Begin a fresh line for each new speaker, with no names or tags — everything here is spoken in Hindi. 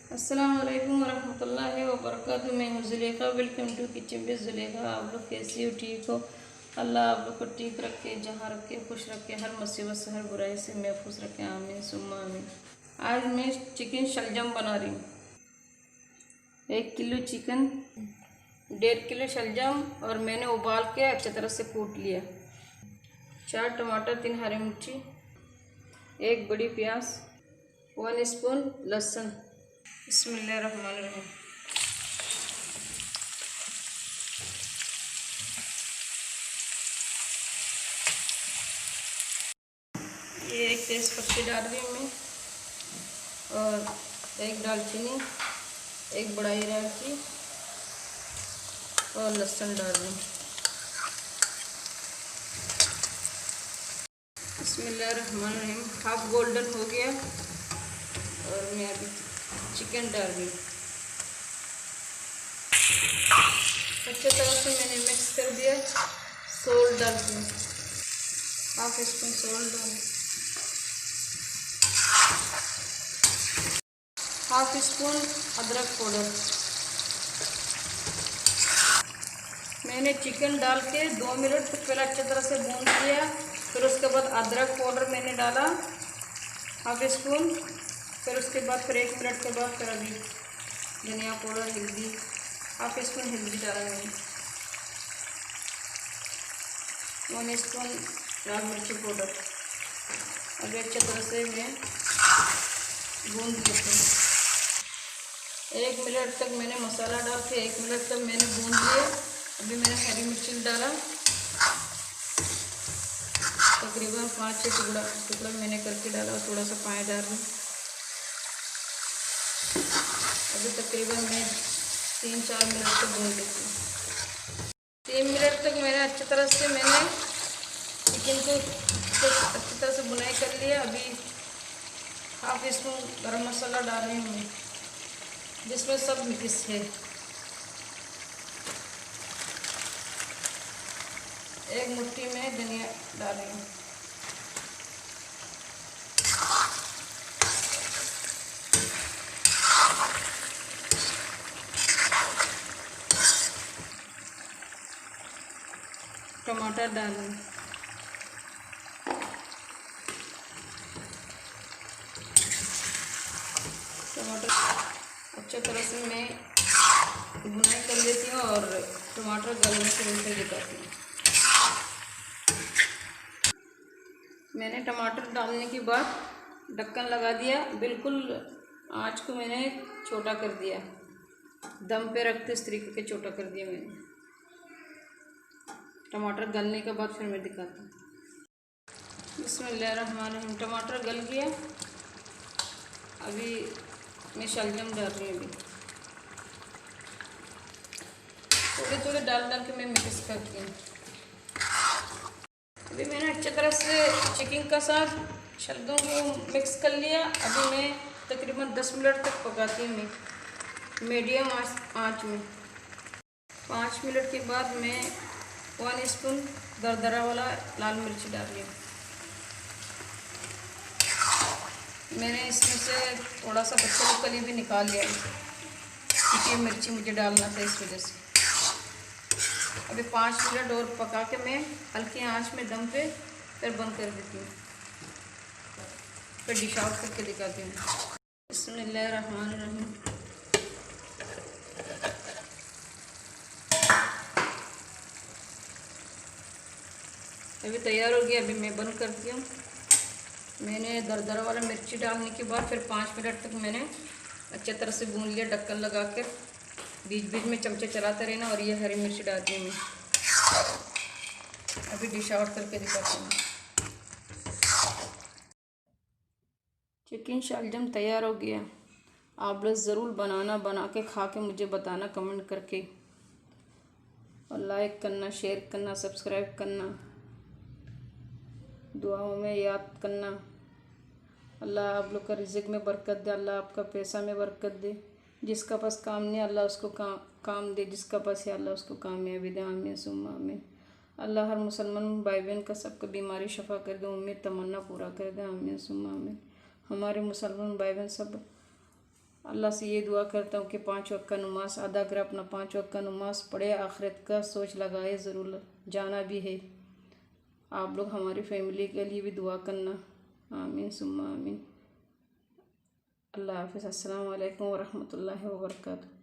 अस्सलाम वालेकुम वरहमतुल्लाहि वबरकातुहू। मैं हूँ Zulekha. Welcome to kitchen with Zulekha. आप लोग कैसी हो? ठीक हो? अल्लाह आप लोग को ठीक रखे, जहाँ रखे खुश रखे, हर मुसीबत से हर बुराई से महफूज रखे। आमीन सुम्मा आमीन। आज मैं चिकन शलजम बना रही हूँ। 1 किलो चिकन, 1.5 किलो शलजम और मैंने उबाल के अच्छी तरह से कूट लिया। 4 टमाटर, 3 हरी मिर्ची, 1 बड़ी प्याज, 1 स्पून लहसुन। बिस्मिल्लाहिर्रहमानिर्रहीम। ये 1 तेज पत्ती डाल रही हूँ मैं, और 1 दालचीनी, 1 बड़ा इलायची और लहसुन डाल रही हूँ। बिस्मिल्लाहिर्रहमानिर्रहीम। हाफ गोल्डन हो गया और मैं अभी चिकन डाल रही हूँ। अच्छी तरह से मैंने मिक्स कर दिया। सोल्ट डालती हूँ, हाफ स्पून सोल्ट डालें, हाफ स्पून अदरक पाउडर। मैंने चिकन डाल के 2 मिनट तक पहले अच्छी तरह से भून लिया। फिर उसके बाद अदरक पाउडर मैंने डाला हाफ स्पून। फिर उसके बाद फिर 1 मिनट के बाद फिर अभी धनिया पाउडर, हल्दी, हाफ स्पून हल्दी डाला मैंने, 1 स्पून लाल मिर्ची पाउडर। अभी अच्छी तरह से मैं भून लेती हूँ। 1 मिनट तक मैंने मसाला डाल के 1 मिनट तक मैंने भून लिया। अभी मैंने हरी मिर्ची डाला, तकरीबन 5-6 टुकड़ा मैंने करके डाला और थोड़ा सा पानी डाल रही हूँ। अभी तकरीबन मैं 3-4 मिनट तक भून लेती हूँ। 3 मिनट तक मैंने अच्छी तरह से मैंने चिकन को अच्छी तरह से बुनाई कर लिया। अभी हाफ स्पून गरम मसाला डाल रही हूँ मैं, जिसमें सब मिक्स है। 1 मुट्ठी में धनिया डाल रही हूँ। टमाटर डाल रही हूँ। टमाटर अच्छी तरह से मैं बुनाई कर लेती हूँ और टमाटर गलने से उनसे दिखाती हूँ। मैंने टमाटर डालने के बाद ढक्कन लगा दिया। बिल्कुल आँच को मैंने छोटा कर दिया, दम पे रखते इस तरीके के छोटा कर दिया मैंने। टमाटर गलने के बाद फिर मैं दिखाती हूँ। बिस्मिल्लाहिर्रहमानिर्रहीम। टमाटर गल गया। अभी मैं शलजम डाल रही हूँ। अभी थोड़े थोड़े डाल के मैं मिक्स करती हूँ। अभी मैंने अच्छी तरह से चिकन का साथ शलजम को मिक्स कर लिया। अभी मैं तकरीबन 10 मिनट तक पकाती हूँ मैं मीडियम आँच में। 5 मिनट के बाद मैं 1 स्पून दरदरा वाला लाल मिर्च डाल रही हूँ। मैंने इसमें से थोड़ा सा बच्चे को कली भी निकाल लिया, क्योंकि मिर्ची मुझे डालना था इस वजह से। अभी 5 मिनट और पका के मैं हल्की आंच में दम पे फिर बंद कर देती हूँ। फिर डिश आउट करके दिखाती हूँ। बिस्मिल्लाहिर्रहमानिर्रहीम। अभी तैयार हो गया। अभी मैं बंद करती हूँ। मैंने दरदरा वाला मिर्ची डालने के बाद फिर 5 मिनट तक मैंने अच्छे तरह से भून लिया ढक्कन लगा कर। बीच बीच में चमचे चलाते रहना। और ये हरी मिर्ची डालती हूँ मैं। अभी डिश आउट करके दिखाती हूँ। चिकन शलजम तैयार हो गया। आप लोग ज़रूर बनाना, बना के खा के मुझे बताना कमेंट करके। और लाइक करना, शेयर करना, सब्सक्राइब करना, दुआओं में याद करना। अल्लाह आप लोग का रिज़्क़ में बरकत दे, अल्लाह आपका पैसा में बरकत दे। जिसका पास काम नहीं अल्लाह उसको काम दे, जिसका पास है अल्लाह उसको कामयाबी दे। आमीन सुम्मा आमीन। अल्लाह हर मुसलमान भाई बहन का सबका बीमारी शफा कर दे, उम्मीद तमन्ना पूरा कर दे। आमीन सुम्मा आमीन। हमारे मुसलमान भाई बहन सब अल्लाह से ये दुआ करता हूँ कि 5 वक्त का नमाज अदा कर, अपना 5 वक्त का नमाज पढ़े, आखिरत का सोच लगाए, ज़रूर जाना भी है। आप लोग हमारी फैमिली के लिए भी दुआ करना, आमीन सुम्मा आमीन। अल्लाह हाफ़िज़। अस्सलामु अलैकुम वरहमतुल्लाहि वबरकातुहू।